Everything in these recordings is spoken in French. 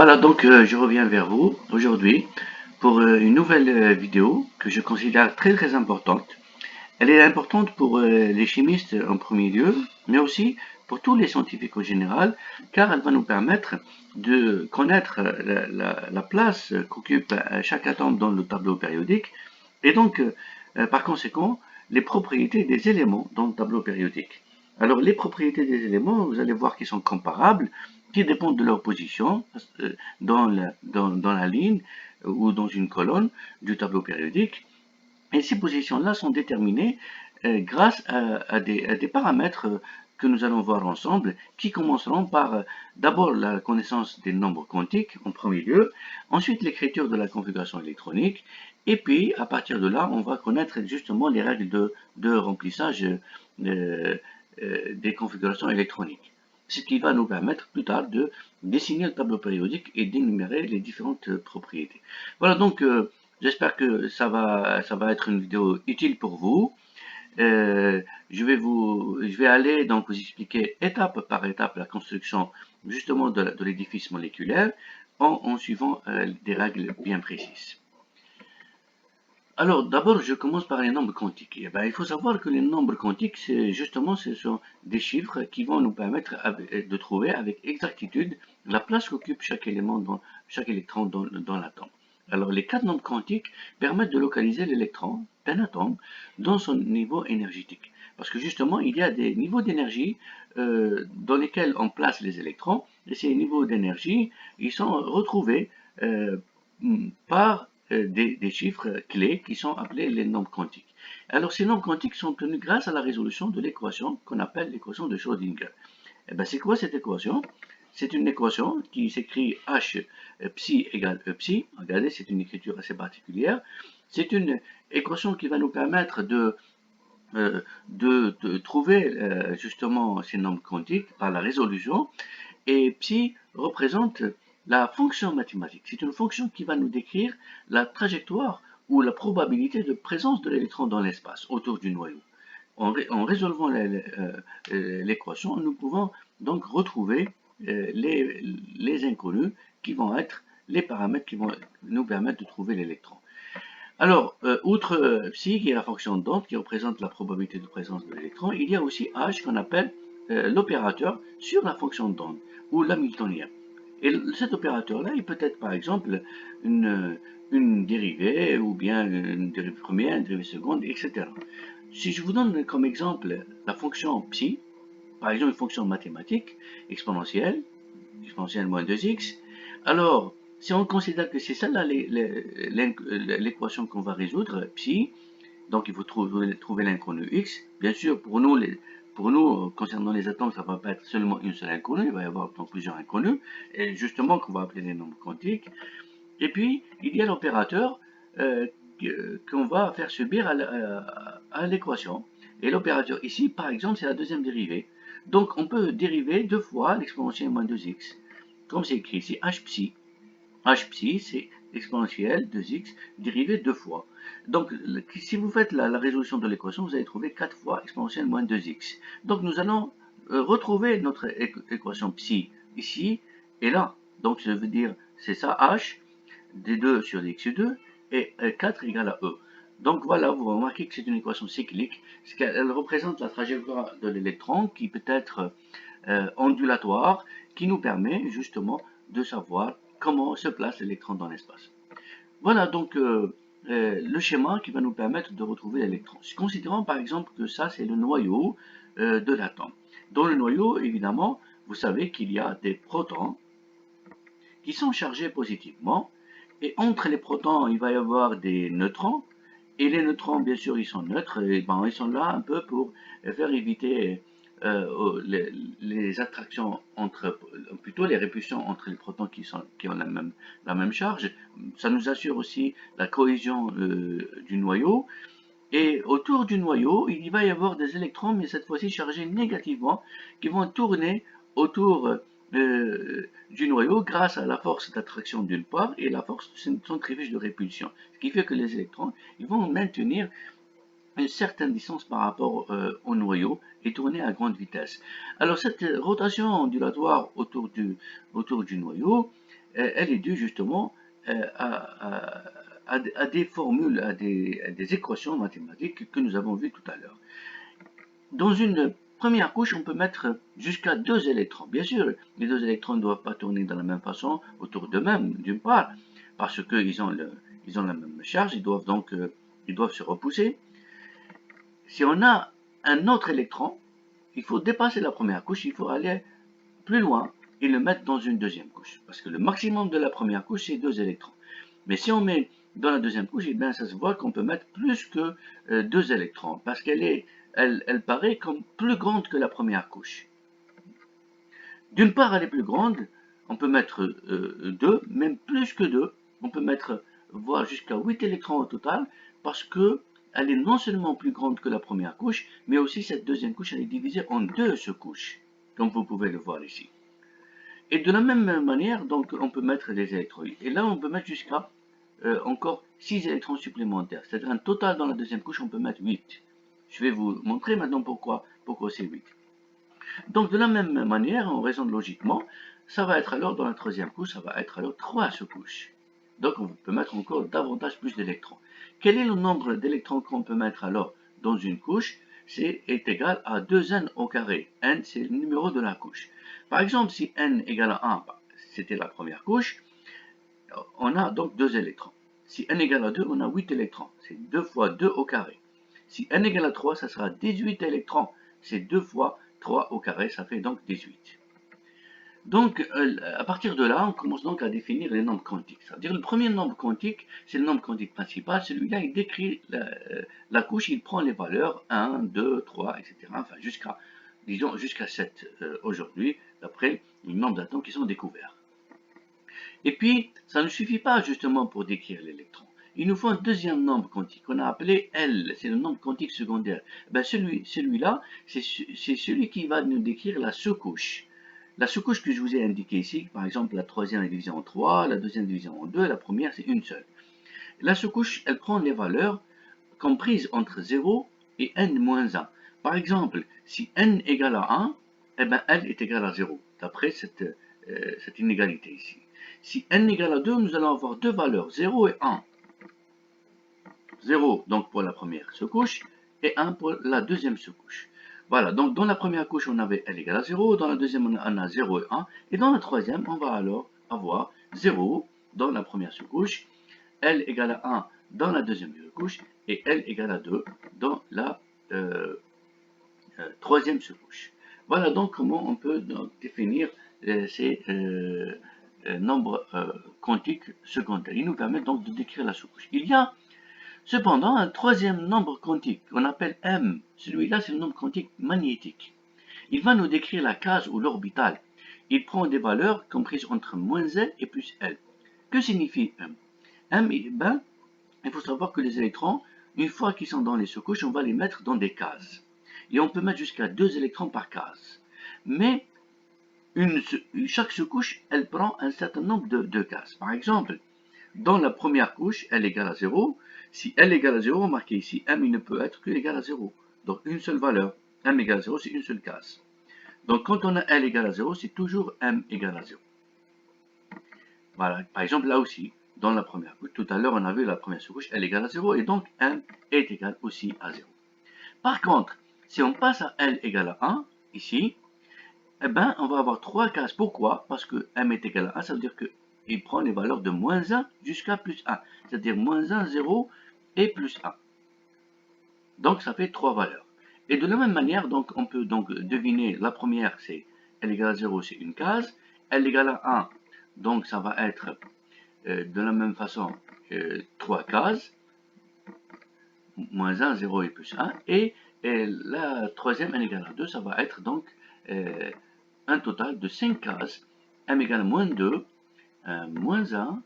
Voilà, donc je reviens vers vous aujourd'hui pour une nouvelle vidéo que je considère très importante. Elle est importante pour les chimistes en premier lieu, mais aussi pour tous les scientifiques en général, car elle va nous permettre de connaître la place qu'occupe chaque atome dans le tableau périodique et donc, par conséquent, les propriétés des éléments dans le tableau périodique. Alors, les propriétés des éléments, vous allez voir qu'ils sont comparables, qui dépendent de leur position dans la ligne ou dans une colonne du tableau périodique. Et ces positions-là sont déterminées grâce à des paramètres que nous allons voir ensemble, qui commenceront par d'abord la connaissance des nombres quantiques en premier lieu, ensuite l'écriture de la configuration électronique, et puis à partir de là, on va connaître justement les règles de remplissage des configurations électroniques. Ce qui va nous permettre plus tard de dessiner le tableau périodique et d'énumérer les différentes propriétés. Voilà donc j'espère que ça va être une vidéo utile pour vous. Je vais aller donc vous expliquer étape par étape la construction justement de l'édifice moléculaire en suivant des règles bien précises. Alors, d'abord, je commence par les nombres quantiques. Eh ben, il faut savoir que les nombres quantiques, ce sont des chiffres qui vont nous permettre de trouver avec exactitude la place qu'occupe chaque élément chaque électron dans l'atome. Alors, les quatre nombres quantiques permettent de localiser l'électron d'un atome dans son niveau énergétique. Parce que justement, il y a des niveaux d'énergie dans lesquels on place les électrons, et ces niveaux d'énergie, ils sont retrouvés par des chiffres clés qui sont appelés les nombres quantiques. Alors ces nombres quantiques sont obtenus grâce à la résolution de l'équation qu'on appelle l'équation de Schrödinger. Et ben c'est quoi cette équation? C'est une équation qui s'écrit H psi égale E psi. Regardez, c'est une écriture assez particulière. C'est une équation qui va nous permettre de trouver justement ces nombres quantiques par la résolution. Et psi représente la fonction mathématique. C'est une fonction qui va nous décrire la trajectoire ou la probabilité de présence de l'électron dans l'espace autour du noyau. En résolvant l'équation, nous pouvons donc retrouver les inconnus qui vont être les paramètres qui vont nous permettre de trouver l'électron. Alors, outre psi, qui est la fonction d'onde, qui représente la probabilité de présence de l'électron, il y a aussi h qu'on appelle l'opérateur sur la fonction d'onde, ou l'hamiltonien. Et cet opérateur-là, il peut être par exemple une dérivée, ou bien une dérivée première, une dérivée seconde, etc. Si je vous donne comme exemple la fonction psi, par exemple une fonction mathématique exponentielle moins 2x, alors si on considère que c'est celle-là l'équation qu'on va résoudre, psi, donc il faut trouver l'inconnu x. Bien sûr, pour nous, concernant les atomes, ça ne va pas être seulement une seule inconnue, il va y avoir donc plusieurs inconnus, et justement qu'on va appeler les nombres quantiques. Et puis, il y a l'opérateur qu'on va faire subir à l'équation. Et l'opérateur ici, par exemple, c'est la deuxième dérivée. Donc, on peut dériver deux fois l'exponentielle moins 2x, comme c'est écrit ici, h psi. H psi, c'est exponentielle 2x dérivé deux fois. Donc, si vous faites la résolution de l'équation, vous allez trouver 4 fois exponentielle moins 2x. Donc, nous allons retrouver notre équation psi ici et là. Donc, ça veut dire, c'est ça, h, d2 sur dx2, et 4 égale à e. Donc voilà, vous remarquez que c'est une équation cyclique. Elle représente la trajectoire de l'électron qui peut être ondulatoire, qui nous permet justement de savoir comment se place l'électron dans l'espace. Voilà donc le schéma qui va nous permettre de retrouver l'électron. Considérons par exemple que ça c'est le noyau de l'atome. Dans le noyau, évidemment, vous savez qu'il y a des protons qui sont chargés positivement, et entre les protons, il va y avoir des neutrons, et les neutrons, bien sûr, ils sont neutres, et ben, ils sont là un peu pour faire éviter les attractions plutôt les répulsions entre les protons qui ont la même charge. Ça nous assure aussi la cohésion du noyau. Et autour du noyau, il va y avoir des électrons, mais cette fois-ci chargés négativement, qui vont tourner autour du noyau grâce à la force d'attraction d'une part et la force centrifuge de répulsion. Ce qui fait que les électrons ils vont maintenir une certaine distance par rapport au noyau et tourner à grande vitesse. Alors cette rotation ondulatoire autour du noyau, elle est due justement à des formules, à des équations mathématiques que nous avons vues tout à l'heure. Dans une première couche, on peut mettre jusqu'à 2 électrons. Bien sûr, les 2 électrons ne doivent pas tourner de la même façon autour d'eux-mêmes, d'une part, parce qu'ils ont, ils ont la même charge, ils doivent donc ils doivent se repousser. Si on a un autre électron, il faut dépasser la première couche, il faut aller plus loin et le mettre dans une deuxième couche. Parce que le maximum de la première couche, c'est 2 électrons. Mais si on met dans la deuxième couche, eh bien, ça se voit qu'on peut mettre plus que 2 électrons, parce elle paraît comme plus grande que la première couche. D'une part, elle est plus grande, on peut mettre 2, même plus que 2, on peut mettre, voire jusqu'à 8 électrons au total, parce que elle est non seulement plus grande que la première couche, mais aussi cette deuxième couche, elle est divisée en 2 sous-couches, comme vous pouvez le voir ici. Et de la même manière, donc, on peut mettre des électrolytes. Et là, on peut mettre jusqu'à encore 6 électrons supplémentaires. C'est-à-dire un total dans la deuxième couche, on peut mettre 8. Je vais vous montrer maintenant pourquoi c'est 8. Donc de la même manière, on raisonne logiquement, ça va être alors dans la troisième couche, ça va être alors 3 sous-couches. Donc on peut mettre encore davantage plus d'électrons. Quel est le nombre d'électrons qu'on peut mettre alors dans une couche? Est égal à 2n au carré. N, c'est le numéro de la couche. Par exemple, si n égale à 1, c'était la première couche, on a donc 2 électrons. Si n égale à 2, on a 8 électrons. C'est 2 fois 2 au carré. Si n égale à 3, ça sera 18 électrons. C'est 2 fois 3 au carré, ça fait donc 18. Donc, à partir de là, on commence donc à définir les nombres quantiques. C'est-à-dire, le premier nombre quantique, c'est le nombre quantique principal. Celui-là, il décrit la couche, il prend les valeurs 1, 2, 3, etc. Enfin, disons, jusqu'à 7 aujourd'hui, d'après le nombre d'atomes qui sont découverts. Et puis, ça ne suffit pas justement pour décrire l'électron. Il nous faut un deuxième nombre quantique qu'on a appelé L, c'est le nombre quantique secondaire. Ben celui-là, c'est celui qui va nous décrire la sous-couche. La sous-couche que je vous ai indiquée ici, par exemple, la troisième est divisée en 3, la deuxième est divisée en 2, la première c'est une seule. La sous-couche, elle prend les valeurs comprises entre 0 et n-1. Par exemple, si n égale à 1, eh ben L est égal à 0, d'après cette inégalité ici. Si n égale à 2, nous allons avoir deux valeurs, 0 et 1. 0 donc pour la première sous-couche et 1 pour la deuxième sous-couche. Voilà, donc dans la première couche, on avait L égale à 0, dans la deuxième, on a 0 et 1, et dans la troisième, on va alors avoir 0 dans la première sous-couche, L égale à 1 dans la deuxième sous-couche, et L égale à 2 dans la troisième sous-couche. Voilà donc comment on peut donc définir ces nombres quantiques secondaires. Ils nous permettent donc de décrire la sous-couche. Il y a cependant un troisième nombre quantique qu'on appelle M. Celui-là, c'est le nombre quantique magnétique. Il va nous décrire la case ou l'orbital. Il prend des valeurs comprises entre moins L et plus L. Que signifie M? M, ben, il faut savoir que les électrons, une fois qu'ils sont dans les sous-couches, on va les mettre dans des cases. Et on peut mettre jusqu'à 2 électrons par case. Mais chaque sous-couche, elle prend un certain nombre de cases. Par exemple, dans la première couche, L égale à 0. Si L égale à 0, marqué ici, M il ne peut être que égal à 0. Donc une seule valeur. M égale à 0, c'est une seule case. Donc quand on a L égale à 0, c'est toujours M égale à 0. Voilà, par exemple là aussi, dans la première couche, tout à l'heure on a vu la première sous-couche, L égale à 0, et donc M est égal aussi à 0. Par contre, si on passe à L égale à 1, ici, eh ben, on va avoir trois cases. Pourquoi? Parce que M est égal à 1, ça veut dire qu'il prend les valeurs de moins 1 jusqu'à plus 1. C'est-à-dire moins 1, 0 et plus 1. Donc ça fait trois valeurs. Et de la même manière, donc, on peut donc deviner, la première c'est L égale à 0, c'est une case. L égale à 1, donc ça va être de la même façon trois cases. Moins 1, 0 et plus 1. Et la troisième, N égale à 2, ça va être donc un total de 5 cases. M égale à moins 2, moins 1,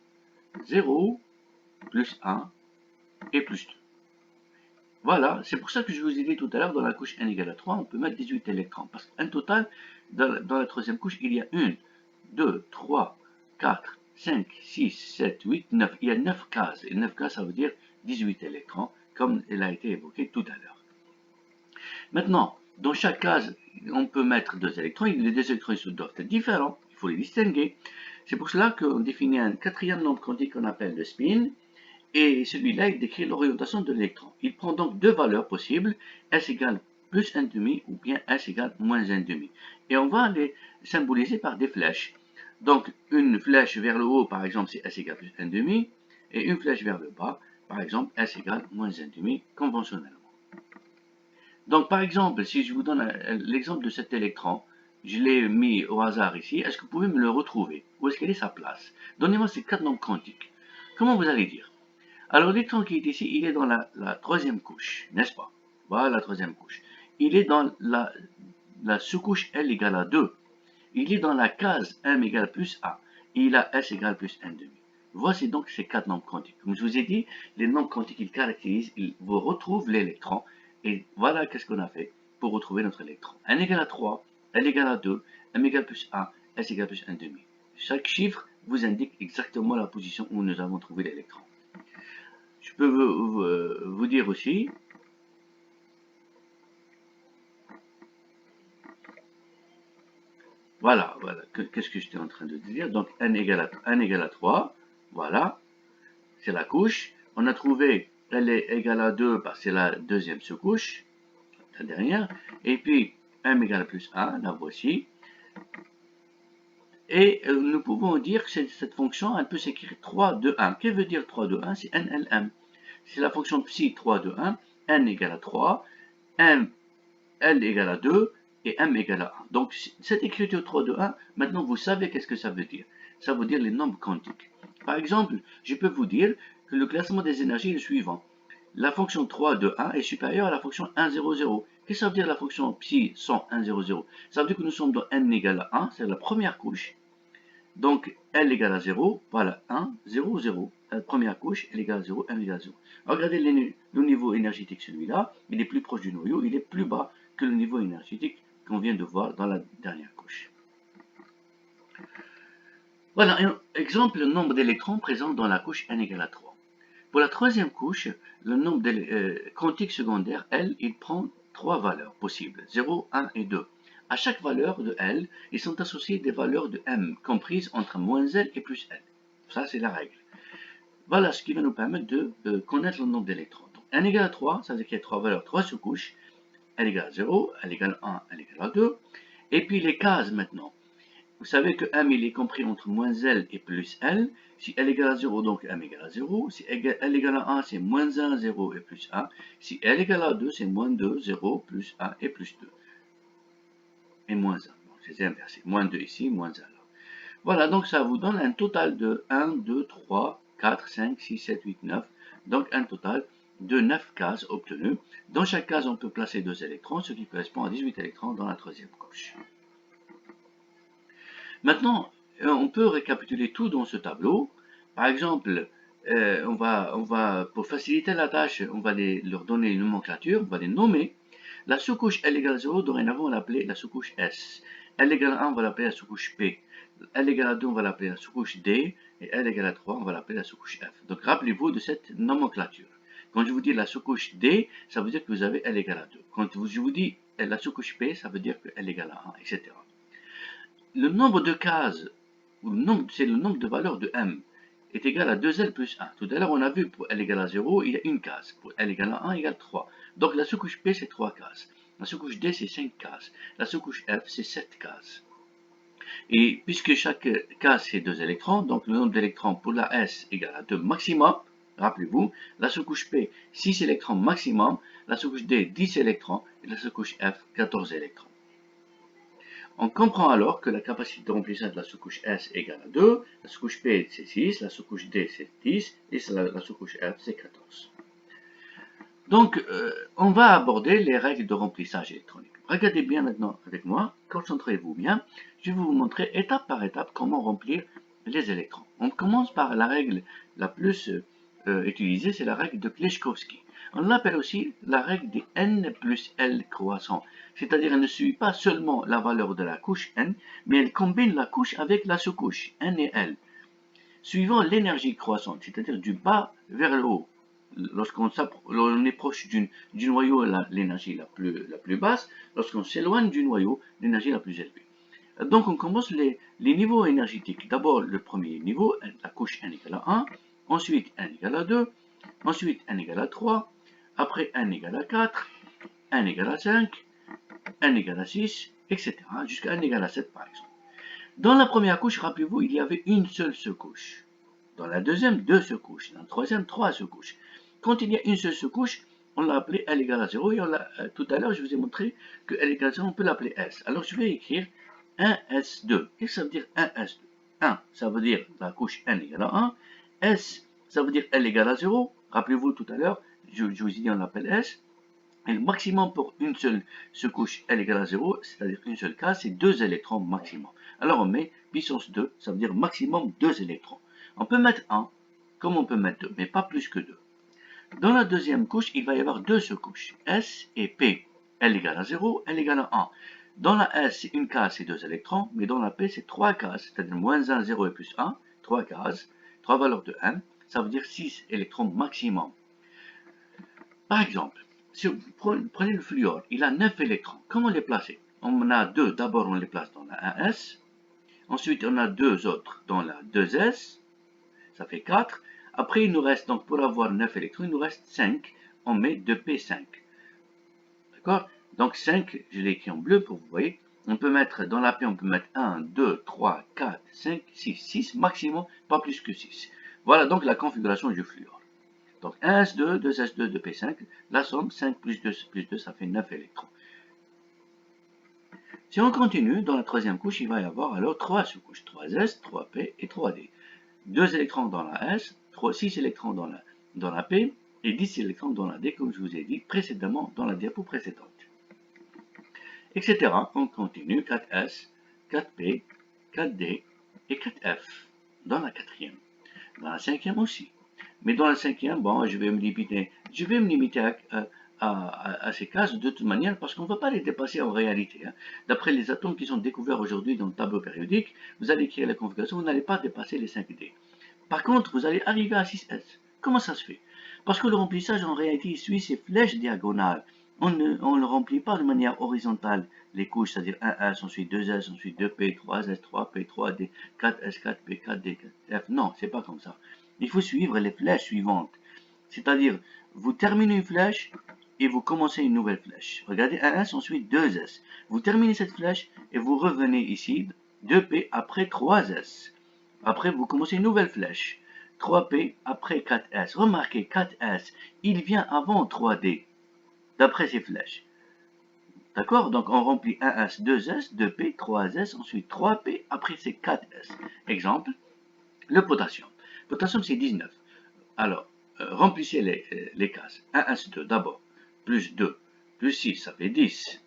0, plus 1 et plus 2. Voilà, c'est pour ça que je vous ai dit tout à l'heure, dans la couche N égale à 3, on peut mettre 18 électrons. Parce qu'un total, dans la troisième couche, il y a 1, 2, 3, 4, 5, 6, 7, 8, 9. Il y a 9 cases. Et 9 cases, ça veut dire 18 électrons, comme il a été évoqué tout à l'heure. Maintenant, dans chaque case, on peut mettre deux électrons. Les deux électrons doivent être différents. Il faut les distinguer. C'est pour cela qu'on définit un quatrième nombre quantique qu'on appelle le spin, et celui-là, il décrit l'orientation de l'électron. Il prend donc deux valeurs possibles, s égale plus 1,5 ou bien s égale moins 1,5. Et on va les symboliser par des flèches. Donc, une flèche vers le haut, par exemple, c'est s égale plus 1,5, et une flèche vers le bas, par exemple, s égale moins 1,5, conventionnellement. Donc, par exemple, si je vous donne l'exemple de cet électron, je l'ai mis au hasard ici, est-ce que vous pouvez me le retrouver? Où est-ce qu'elle est sa place? Donnez-moi ces quatre nombres quantiques. Comment vous allez dire? Alors, l'électron qui est ici, il est dans la troisième couche, n'est-ce pas? Voilà la troisième couche. Il est dans la sous-couche L égale à 2. Il est dans la case M égale plus A. Et il a S égale plus 1,5. Voici donc ces quatre nombres quantiques. Comme je vous ai dit, les nombres quantiques, ils caractérisent, ils vous retrouvent l'électron. Et voilà qu'est-ce qu'on a fait pour retrouver notre électron. N égale à 3, L égale à 2, M égale plus 1, S égale plus 1,5. Chaque chiffre vous indique exactement la position où nous avons trouvé l'électron. Je peux vous dire aussi, voilà, qu'est-ce que j'étais en train de dire. Donc n égale à 3, voilà, c'est la couche. On a trouvé L est égale à 2, bah, c'est la deuxième sous-couche, la dernière. Et puis M égale à plus 1, la voici. Et nous pouvons dire que cette fonction, elle peut s'écrire 3, 2, 1. Que veut dire 3, 2, 1? C'est NLM. C'est la fonction psi 3, 2, 1, n égale à 3, m, l égale à 2, et m égale à 1. Donc, cette écriture 3, 2, 1, maintenant vous savez qu'est-ce que ça veut dire. Ça veut dire les nombres quantiques. Par exemple, je peux vous dire que le classement des énergies est le suivant. La fonction 3, 2, 1 est supérieure à la fonction 1, 0, 0. Qu'est-ce que ça veut dire la fonction psi 100, 1, 0, 0? Ça veut dire que nous sommes dans n égale à 1, c'est la première couche. Donc, L égale à 0, voilà, 1, 0, 0. La première couche, L égale à 0, M égale à 0. Regardez le niveau énergétique, celui-là, il est plus proche du noyau, il est plus bas que le niveau énergétique qu'on vient de voir dans la dernière couche. Voilà un exemple, le nombre d'électrons présents dans la couche N égale à 3. Pour la troisième couche, le nombre quantique secondaire, L, il prend trois valeurs possibles, 0, 1 et 2. À chaque valeur de L, ils sont associés des valeurs de M, comprises entre moins L et plus L. Ça, c'est la règle. Voilà ce qui va nous permettre de connaître le nombre d'électrons. Donc, n égale à 3, ça veut dire qu'il y a trois valeurs, trois sous-couches. L égale à 0, L égale à 1, L égale à 2. Et puis les cases maintenant. Vous savez que M il est compris entre moins L et plus L. Si L égale à 0, donc M égale à 0. Si L égale à 1, c'est moins 1, 0 et plus 1. Si L égale à 2, c'est moins 2, 0, plus 1 et plus 2. Et moins 1. Donc c'est inversé. Moins 2 ici, moins 1 là. Voilà, donc ça vous donne un total de 1, 2, 3, 4, 5, 6, 7, 8, 9. Donc un total de 9 cases obtenues. Dans chaque case, on peut placer 2 électrons, ce qui correspond à 18 électrons dans la troisième couche. Maintenant, on peut récapituler tout dans ce tableau. Par exemple, pour faciliter la tâche, on va leur donner une nomenclature, on va les nommer. La sous-couche L égale à 0, dorénavant, on va l'appeler la sous-couche S. L égale à 1, on va l'appeler la sous-couche P. L égale à 2, on va l'appeler la sous-couche D. Et L égale à 3, on va l'appeler la sous-couche F. Donc, rappelez-vous de cette nomenclature. Quand je vous dis la sous-couche D, ça veut dire que vous avez L égale à 2. Quand je vous dis la sous-couche P, ça veut dire que L égale à 1, etc. Le nombre de cases, c'est le nombre de valeurs de M, est égal à 2L plus 1. Tout à l'heure, on a vu pour L égale à 0, il y a une case. Pour L égale à 1, il égale 3. Donc la sous-couche P, c'est 3 cases. La sous-couche D, c'est 5 cases. La sous-couche F, c'est 7 cases. Et puisque chaque case, c'est 2 électrons, donc le nombre d'électrons pour la S égale à 2 maximum, rappelez-vous, la sous-couche P, 6 électrons maximum, la sous-couche D, 10 électrons, et la sous-couche F, 14 électrons. On comprend alors que la capacité de remplissage de la sous-couche S égale à 2, la sous-couche P c'est 6, la sous-couche D c'est 10, et la sous-couche F c'est 14. Donc, on va aborder les règles de remplissage électronique. Regardez bien maintenant avec moi, concentrez-vous bien, je vais vous montrer étape par étape comment remplir les électrons. On commence par la règle la plus utilisée, c'est la règle de Kleshkovsky. On l'appelle aussi la règle des n plus L croissant, c'est-à-dire elle ne suit pas seulement la valeur de la couche n, mais elle combine la couche avec la sous-couche n et L, suivant l'énergie croissante, c'est-à-dire du bas vers le haut. Lorsqu'on est proche du noyau, l'énergie la plus basse, lorsqu'on s'éloigne du noyau, l'énergie la plus élevée. Donc on commence les niveaux énergétiques. D'abord le premier niveau, la couche n égale à 1, ensuite n égale à 2, ensuite n égale à 3, après n égale à 4, n égale à 5, n égale à 6, etc. jusqu'à n égale à 7 par exemple. Dans la première couche, rappelez-vous, il y avait une seule sous-couche. Dans la deuxième, deux sous-couches. Dans la troisième, trois sous-couches. Quand il y a une seule sous-couche, on l'a appelée L égale à 0. Et tout à l'heure, je vous ai montré que L égale à 0, on peut l'appeler S. Alors, je vais écrire 1S2. Qu'est-ce que ça veut dire 1S2? 1, ça veut dire la couche N égale à 1. S, ça veut dire L égale à 0. Rappelez-vous tout à l'heure, je vous ai dit on l'appelle S. Et le maximum pour une seule sous-couche L égale à 0, c'est-à-dire une seule case, c'est 2 électrons maximum. Alors on met puissance 2, ça veut dire maximum 2 électrons. On peut mettre 1, comme on peut mettre 2, mais pas plus que 2. Dans la deuxième couche, il va y avoir deux sous-couches, S et P. L égale à 0, L égale à 1. Dans la S, c'est une case, c'est 2 électrons, mais dans la P, c'est 3 cases, c'est-à-dire moins 1, 0 et plus 1, 3 cases, 3 valeurs de n, ça veut dire 6 électrons maximum. Par exemple, si vous prenez le fluor, il a 9 électrons. Comment les placer? On en a deux, d'abord on les place dans la 1s, ensuite on a deux autres dans la 2s, ça fait 4. Après il nous reste, donc pour avoir 9 électrons, il nous reste 5, on met 2p5. D'accord? Donc 5, je l'ai écrit en bleu pour vous voyez. On peut mettre, dans la P, on peut mettre 1, 2, 3, 4, 5, 6, 6 maximum, pas plus que 6. Voilà donc la configuration du fluor. Donc 1s2, 2s2, 2p5, la somme 5 plus 2, ça fait 9 électrons. Si on continue, dans la troisième couche, il va y avoir alors 3 sous-couches, 3s, 3p et 3d. 2 électrons dans la s, 6 électrons dans la p et 10 électrons dans la d, comme je vous ai dit précédemment dans la diapo précédente. Etc. On continue, 4s, 4p, 4d et 4f dans la quatrième. Dans la cinquième aussi. Mais dans la cinquième, bon, je vais me limiter à ces cases de toute manière parce qu'on ne va pas les dépasser en réalité. Hein. D'après les atomes qui sont découverts aujourd'hui dans le tableau périodique, vous allez créer la configuration, vous n'allez pas dépasser les 5D. Par contre, vous allez arriver à 6S. Comment ça se fait? Parce que le remplissage en réalité suit ces flèches diagonales. On ne le remplit pas de manière horizontale les couches, c'est-à-dire 1S, ensuite 2S, ensuite 2P, 3S, 3P, 3D, 4S, 4P, 4D, 4F. Non, c'est pas comme ça. Il faut suivre les flèches suivantes. C'est-à-dire, vous terminez une flèche et vous commencez une nouvelle flèche. Regardez 1S, ensuite 2S. Vous terminez cette flèche et vous revenez ici, 2P après 3S. Après, vous commencez une nouvelle flèche. 3P après 4S. Remarquez, 4S, il vient avant 3D, d'après ces flèches. D'accord? Donc, on remplit 1S, 2S, 2P, 3S, ensuite 3P, après c'est 4S. Exemple, le potassium. Le potassium, c'est 19. Alors, remplissez les cases. 1S2 d'abord, plus 2, plus 6, ça fait 10.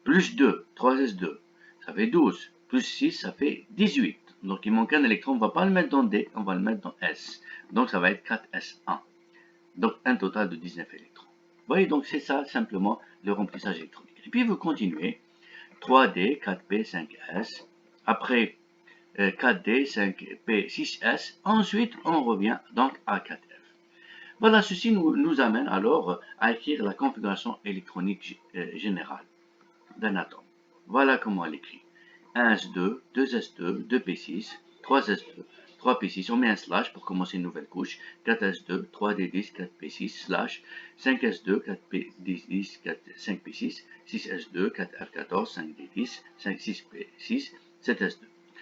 Plus 2, 3S2, ça fait 12. Plus 6, ça fait 18. Donc il manque un électron, on ne va pas le mettre dans D, on va le mettre dans S. Donc ça va être 4S1. Donc un total de 19 électrons. Vous voyez, donc c'est ça simplement le remplissage électronique. Et puis vous continuez, 3D, 4P, 5S. Après 4D, 5P, 6S. Ensuite, on revient donc à 4F. Voilà, ceci nous amène alors à écrire la configuration électronique générale d'un atome. Voilà comment elle écrit. 1s2, 2s2, 2p6, 3s2, 3p6. On met un slash pour commencer une nouvelle couche. 4s2, 3d10, 4p6, slash, 5s2, 4p10, 5p6, 6s2, 4f14, 5d10, 6p6, 7s2.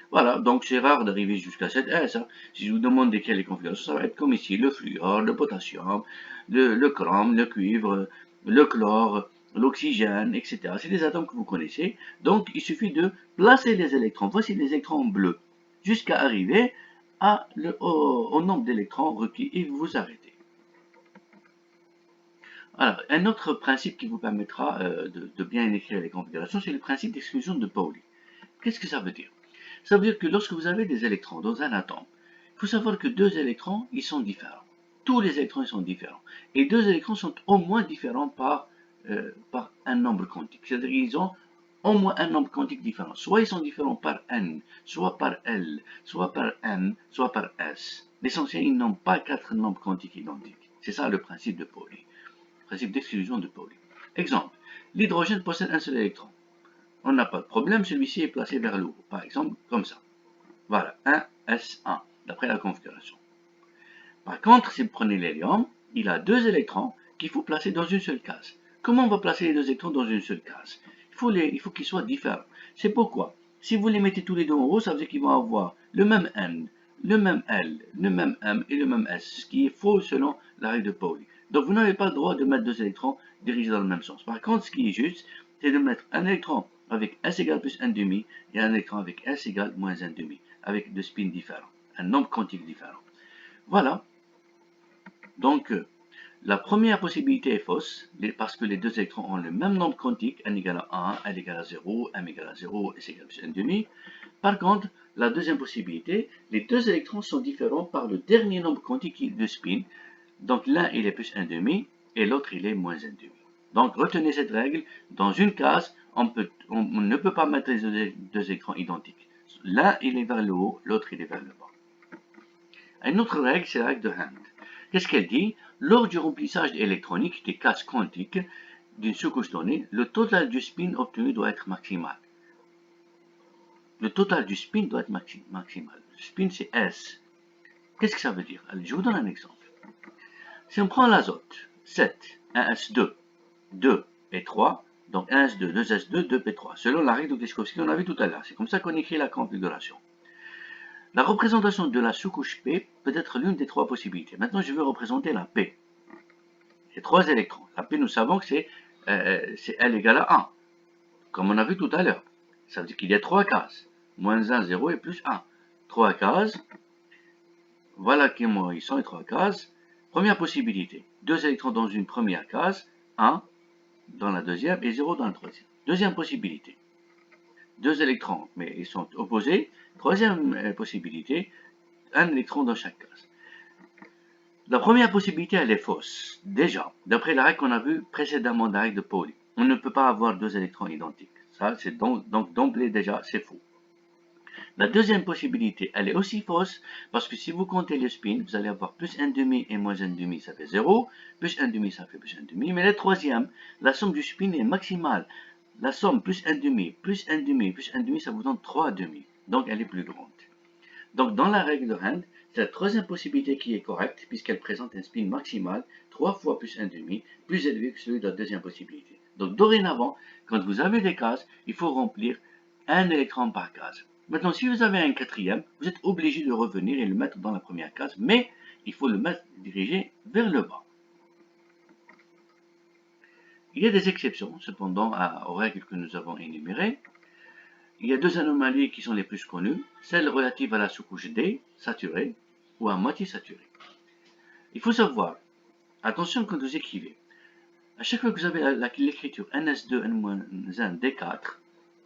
Voilà, donc c'est rare d'arriver jusqu'à cette S. Hein. Si je vous demande d'écrire les configurations, ça va être comme ici, le fluor, le potassium, le chrome, le cuivre, le chlore, l'oxygène, etc. C'est des atomes que vous connaissez. Donc, il suffit de placer les électrons. Voici les électrons bleus. Jusqu'à arriver au nombre d'électrons requis et vous vous arrêtez. Alors, un autre principe qui vous permettra de bien écrire les configurations, c'est le principe d'exclusion de Pauli. Qu'est-ce que ça veut dire? Ça veut dire que lorsque vous avez des électrons dans un atome, il faut savoir que deux électrons, ils sont différents. Tous les électrons, ils sont différents. Et deux électrons sont au moins différents par un nombre quantique. C'est-à-dire qu'ils ont au moins un nombre quantique différent. Soit ils sont différents par n, soit par L, soit par m, soit par s. L'essentiel, ils n'ont pas quatre nombres quantiques identiques. C'est ça le principe de Pauli. Principe d'exclusion de Pauli. Exemple, l'hydrogène possède un seul électron. on n'a pas de problème, celui-ci est placé vers le haut, par exemple comme ça. Voilà, 1s1, d'après la configuration. Par contre, si vous prenez l'hélium, il a deux électrons qu'il faut placer dans une seule case. Comment on va placer les deux électrons dans une seule case? Il faut qu'ils soient différents. C'est pourquoi, si vous les mettez tous les deux en haut, ça veut dire qu'ils vont avoir le même N, le même L, le même M et le même S, ce qui est faux selon la règle de Pauli. Donc vous n'avez pas le droit de mettre deux électrons dirigés dans le même sens. Par contre, ce qui est juste, c'est de mettre un électron avec S égale plus 1 demi et un électron avec S égale moins 1 demi, avec deux spins différents, un nombre quantique différent. Voilà. Donc, la première possibilité est fausse, parce que les deux électrons ont le même nombre quantique, n égale à 1, l égale à 0, m égale à 0, s égale à 1,5. Par contre, la deuxième possibilité, les deux électrons sont différents par le dernier nombre quantique de spin. Donc l'un il est plus 1,5 et l'autre il est moins 1,5. Donc retenez cette règle, dans une case, on ne peut pas mettre les deux électrons identiques. L'un il est vers le haut, l'autre il est vers le bas. Une autre règle, c'est la règle de Hand. Qu'est-ce qu'elle dit? Lors du remplissage électronique des cases quantiques d'une sous-couche donnée, le total du spin obtenu doit être maximal. Le total du spin doit être maximal. Le spin, c'est S. Qu'est-ce que ça veut dire? Je vous donne un exemple. Si on prend l'azote, 7, 1s2, 2 et 3, donc 1s2, 2s2, 2p3, selon la règle de Kleshkovsky qu'on a vu tout à l'heure. C'est comme ça qu'on écrit la configuration. La représentation de la sous-couche P peut être l'une des trois possibilités. Maintenant, je veux représenter la P. J'ai trois électrons. La P, nous savons que c'est L égale à 1, comme on a vu tout à l'heure. Ça veut dire qu'il y a trois cases. Moins 1, 0 et plus 1. Trois cases. Voilà comment ils sont les trois cases. Première possibilité. Deux électrons dans une première case, 1 dans la deuxième et 0 dans la troisième. Deuxième possibilité. Deux électrons, mais ils sont opposés. Troisième possibilité, un électron dans chaque case. La première possibilité, elle est fausse. Déjà, d'après la règle qu'on a vue précédemment, la règle de Pauli, on ne peut pas avoir deux électrons identiques. Ça, c'est donc d'emblée déjà, c'est faux. La deuxième possibilité, elle est aussi fausse, parce que si vous comptez le spin, vous allez avoir plus 1,5 et moins 1,5, ça fait 0, plus 1,5, ça fait plus 1,5, mais la troisième, la somme du spin est maximale. La somme plus 1,5, plus 1,5, plus 1,5, ça vous donne 3,5, donc elle est plus grande. Donc dans la règle de Hand, c'est la troisième possibilité qui est correcte, puisqu'elle présente un spin maximal 3 fois plus 1,5, plus élevé que celui de la deuxième possibilité. Donc dorénavant, quand vous avez des cases, il faut remplir un électron par case. Maintenant, si vous avez un quatrième, vous êtes obligé de revenir et le mettre dans la première case, mais il faut le mettre dirigé vers le bas. Il y a des exceptions, cependant, aux règles que nous avons énumérées. Il y a deux anomalies qui sont les plus connues, celle relative à la sous-couche D, saturée, ou à moitié saturée. Il faut savoir, attention quand vous écrivez, à chaque fois que vous avez l'écriture NS2, N-1, D4,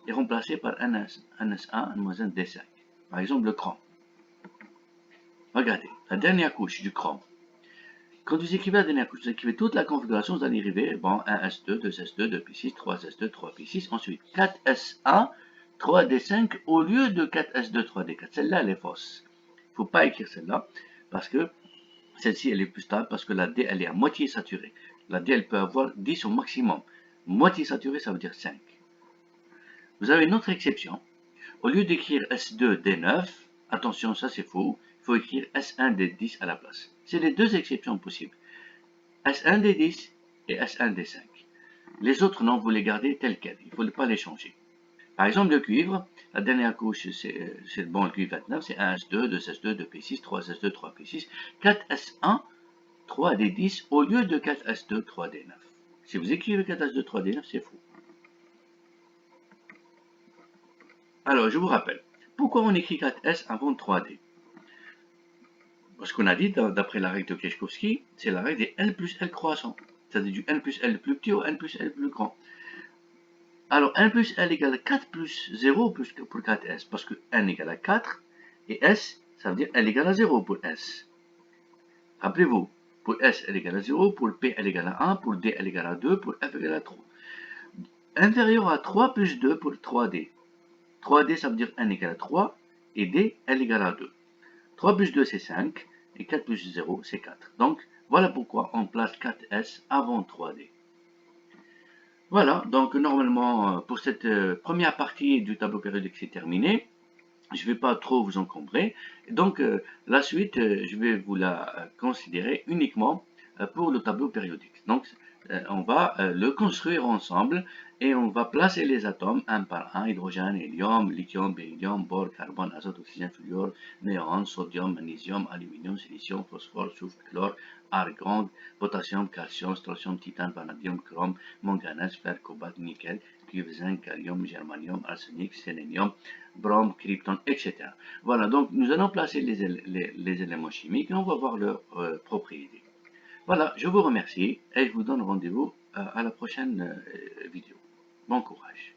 est remplacée par NS1, N-1, D5. Par exemple, le chrome. Regardez, la dernière couche du chrome. Quand vous écrivez la dernière couche, vous écrivez toute la configuration, vous allez arriver, bon, 1S2, 2S2, 2P6, 3S2, 3P6, ensuite 4S1, 3D5 au lieu de 4S2, 3D4. Celle-là, elle est fausse. Il ne faut pas écrire celle-là, parce que celle-ci, elle est plus stable, parce que la D, elle est à moitié saturée. La D, elle peut avoir 10 au maximum. Moitié saturée, ça veut dire 5. Vous avez une autre exception. Au lieu d'écrire S2, D9, attention, ça c'est faux, il faut écrire S1, D10 à la place. C'est les deux exceptions possibles. S1, D10 et S1, D5. Les autres noms, vous les gardez tels quels. Il ne faut pas les changer. Par exemple, le cuivre, la dernière couche, c'est bon, le cuivre 29, c'est 1S2, 2S2, 2P6, 3S2, 3P6, 4S1, 3D10 au lieu de 4S2, 3D9. Si vous écrivez 4S2, 3D9, c'est faux. Alors, je vous rappelle, pourquoi on écrit 4S avant 3D? Parce qu'on a dit, d'après la règle de Kleshkovsky, c'est la règle des N plus L croissant. C'est-à-dire du N plus L plus petit au N plus L plus grand. Alors, 1 plus L égale 4 plus 0 pour 4S, parce que N égale à 4, et S, ça veut dire L égale à 0 pour S. Rappelez-vous, pour S, L égale à 0, pour P, L égale à 1, pour D, L égale à 2, pour F égale à 3. Inférieur à 3 plus 2 pour 3D. 3D, ça veut dire N égale à 3, et D, L égale à 2. 3 plus 2, c'est 5, et 4 plus 0, c'est 4. Donc, voilà pourquoi on place 4S avant 3D. Voilà, donc normalement, pour cette première partie du tableau périodique, c'est terminé. Je ne vais pas trop vous encombrer. Donc, la suite, je vais vous la considérer uniquement pour le tableau périodique. Donc, on va le construire ensemble et on va placer les atomes un par un: hydrogène, hélium, lithium, beryllium, bore, carbone, azote, oxygène, fluor, néon, sodium, magnésium, aluminium, silicium, phosphore, soufre, chlore, argon, potassium, calcium, strontium, titane, vanadium, chrome, manganèse, fer, cobalt, nickel, cuivre, zinc, gallium, germanium, arsenic, sélénium, brome, krypton, etc. Voilà, donc nous allons placer les éléments chimiques et on va voir leurs propriétés. Voilà, je vous remercie et je vous donne rendez-vous à la prochaine vidéo. Bon courage.